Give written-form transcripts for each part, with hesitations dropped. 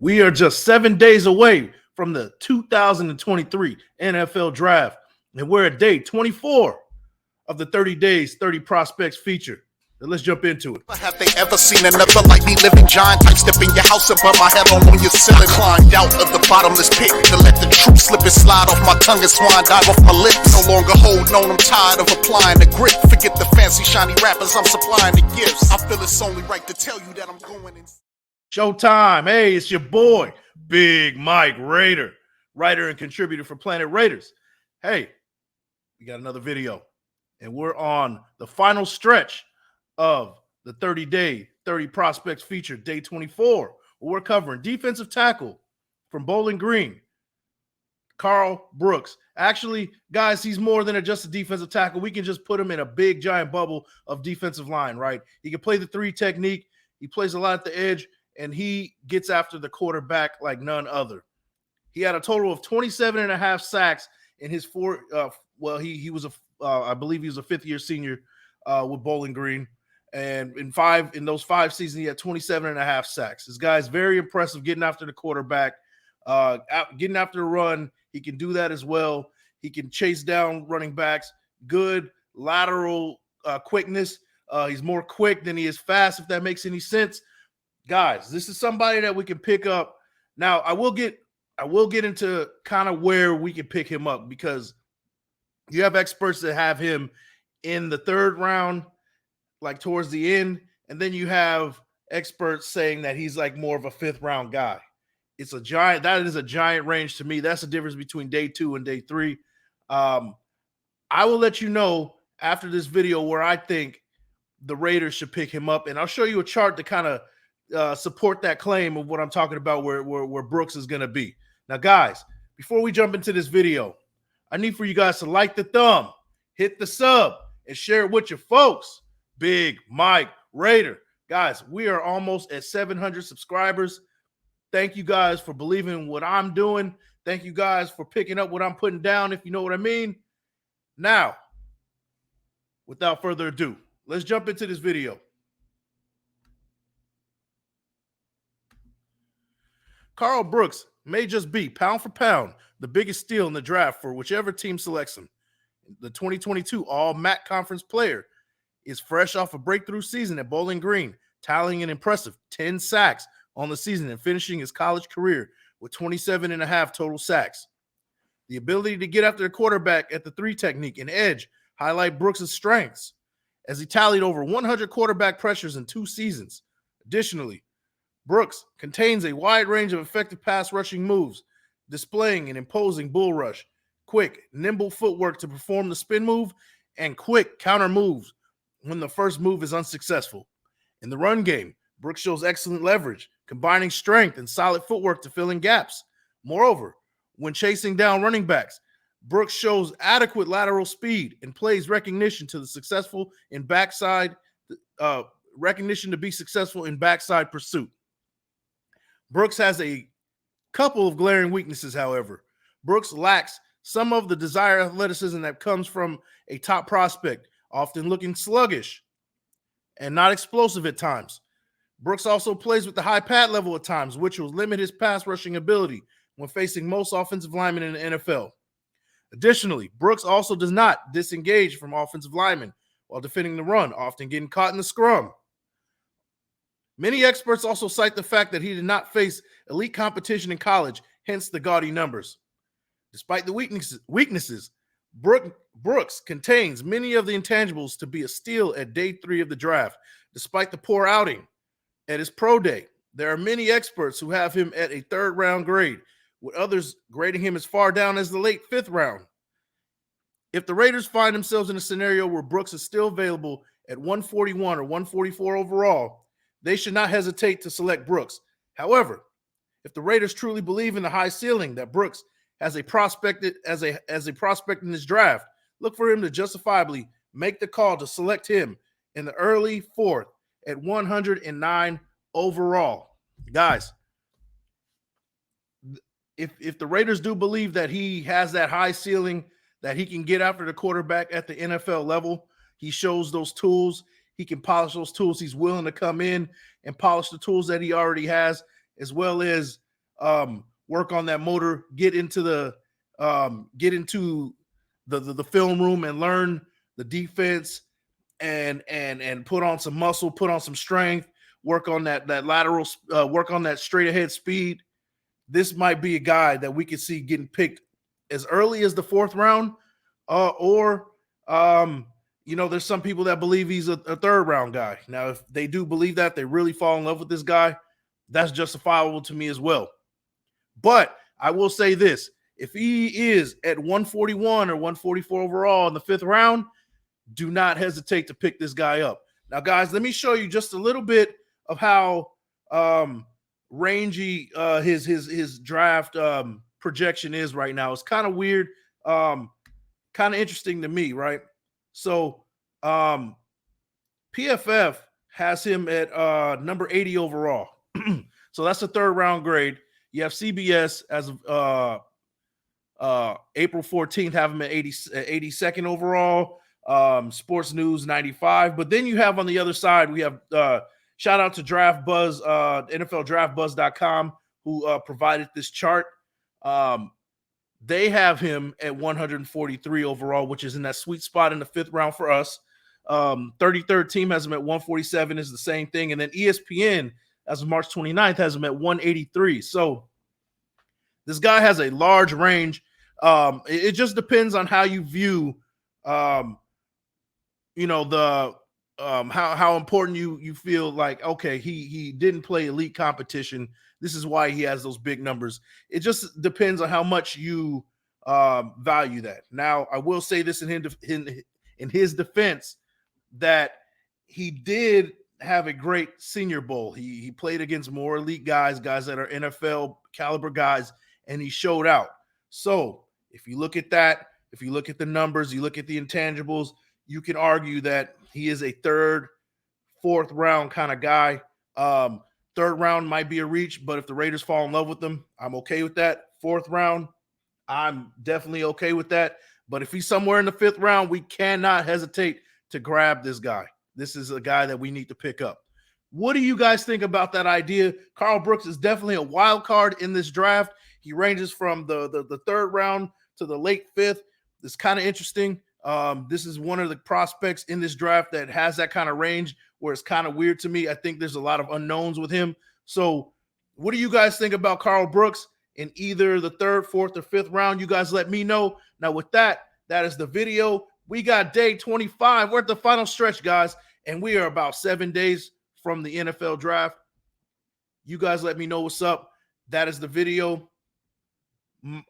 We are just 7 days away from the 2023 NFL Draft, and we're at day 24 of the 30 Days, 30 Prospects feature. So let's jump into it. Have they ever seen another like me living giant type step in your house and put my head on your ceiling? Climbed out of the bottomless pit to let the truth slip and slide off my tongue and swine dive off my lips. No longer holding on, I'm tired of applying the grip. Forget the fancy shiny rappers, I'm supplying the gifts. I feel it's only right to tell you that I'm going in. Showtime. Hey, it's your boy, Big Mike Raider, writer and contributor for Planet Raiders. Hey, we got another video, and we're on the final stretch of the 30-day, 30 prospects feature, day 24. We're covering defensive tackle from Bowling Green, Karl Brooks. Actually, guys, he's more than just a defensive tackle. We can just put him in a big, giant bubble of defensive line, right? He can play the three technique. He plays a lot at the edge, and he gets after the quarterback like none other. He had a total of 27 and a half sacks in his he was I believe he was a fifth-year senior with Bowling Green. And in those 5 seasons, he had 27 and a half sacks. This guy's very impressive getting after the quarterback, getting after the run. He can do that as well. He can chase down running backs. Good lateral quickness. He's more quick than he is fast, if that makes any sense. Guys, this is somebody that we can pick up. Now, I will get into kind of where we can pick him up, because you have experts that have him in the 3rd round, like towards the end, and then you have experts saying that he's like more of a 5th round guy. That is a giant range to me. That's the difference between day 2 and day 3. I will let you know after this video where I think the Raiders should pick him up, and I'll show you a chart to kind of support that claim of what I'm talking about, where Brooks is going to be. Now, guys, before we jump into this video, I need for you guys to like the thumb, hit the sub, and share it with your folks. Big Mike Raider. Guys, we are almost at 700 subscribers. Thank you guys for believing in what I'm doing. Thank you guys for picking up what I'm putting down, if you know what I mean. Now, without further ado, let's jump into this video. Karl Brooks may just be, pound for pound, the biggest steal in the draft for whichever team selects him. The 2022 All-MAC Conference player is fresh off a breakthrough season at Bowling Green, tallying an impressive 10 sacks on the season and finishing his college career with 27 and a half total sacks. The ability to get after the quarterback at the 3 technique and edge highlight Brooks' strengths, as he tallied over 100 quarterback pressures in 2 seasons. Additionally, Brooks contains a wide range of effective pass rushing moves, displaying an imposing bull rush, quick, nimble footwork to perform the spin move, and quick counter moves when the first move is unsuccessful. In the run game, Brooks shows excellent leverage, combining strength and solid footwork to fill in gaps. Moreover, when chasing down running backs, Brooks shows adequate lateral speed and plays recognition to be successful in backside pursuit. Brooks has a couple of glaring weaknesses, however. Brooks lacks some of the desired athleticism that comes from a top prospect, often looking sluggish and not explosive at times. Brooks also plays with the high pad level at times, which will limit his pass rushing ability when facing most offensive linemen in the NFL. Additionally, Brooks also does not disengage from offensive linemen while defending the run, often getting caught in the scrum. Many experts also cite the fact that he did not face elite competition in college, hence the gaudy numbers. Despite the weaknesses, Brooks contains many of the intangibles to be a steal at day 3 of the draft. Despite the poor outing at his pro day, there are many experts who have him at a 3rd round grade, with others grading him as far down as the late 5th round. If the Raiders find themselves in a scenario where Brooks is still available at 141 or 144 overall, they should not hesitate to select Brooks. However, if the Raiders truly believe in the high ceiling that Brooks has a prospect in this draft, look for him to justifiably make the call to select him in the early 4th at 109 overall. Guys, if the Raiders do believe that he has that high ceiling, that he can get after the quarterback at the NFL level, he shows those tools. He can polish those tools. He's willing to come in and polish the tools that he already has, as well as work on that motor, get into the film room and learn the defense and put on some muscle, put on some strength, work on that lateral, work on that straight ahead speed. This might be a guy that we could see getting picked as early as the 4th round, or there's some people that believe he's a 3rd round guy. Now, if they do believe that, they really fall in love with this guy, that's justifiable to me as well. But I will say this, if he is at 141 or 144 overall in the 5th round, do not hesitate to pick this guy up. Now, guys, let me show you just a little bit of how rangy his draft projection is right now. It's kind of weird, kind of interesting to me, right? So PFF has him at number 80 overall. So that's a 3rd round grade. You have CBS as of April 14th, have him at 82nd overall. Sports News 95. But then you have on the other side, we have shout out to Draft Buzz, NFLDraftBuzz.com, who provided this chart. They have him at 143 overall, which is in that sweet spot in the 5th round for us. 33rd team has him at 147, is the same thing. And then ESPN, as of March 29th, has him at 183. So this guy has a large range. It just depends on how you view, how important you feel like, okay, he didn't play elite competition. This is why he has those big numbers. It just depends on how much you value that. Now, I will say this in his defense, that he did have a great Senior Bowl. He played against more elite guys that are NFL caliber guys, and he showed out. So if you look at that, if you look at the numbers, you look at the intangibles, you can argue that he is a 3rd, 4th round kind of guy. 3rd round might be a reach, but if the Raiders fall in love with him, I'm okay with that. 4th round, I'm definitely okay with that. But if he's somewhere in the 5th round, we cannot hesitate to grab this guy. This is a guy that we need to pick up. What do you guys think about that idea? Karl Brooks is definitely a wild card in this draft. He ranges from the 3rd round to the late 5th. It's kind of interesting. This is one of the prospects in this draft that has that kind of range where it's kind of weird to me. I think there's a lot of unknowns with him. So what do you guys think about Karl Brooks in either the 3rd, 4th, or 5th round? You guys let me know. Now with that is the video. We got day 25. We're at the final stretch, guys, and we are about 7 days from the NFL draft. You guys let me know what's up. That is the video.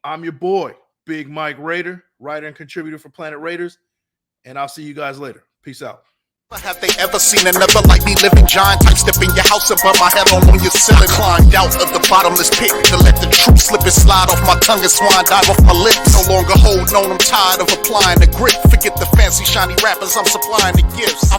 I'm your boy, Big Mike Raider, writer and contributor for Planet Raiders, and I'll see you guys later. Peace out. Have they ever seen another like me living giant type step in your house above my head on your ceiling? Climbed out of the bottomless pit to let the truth slip and slide off my tongue and swine dive off my lips. No longer holding on, I'm tired of applying the grip. Forget the fancy shiny rappers, I'm supplying the gifts.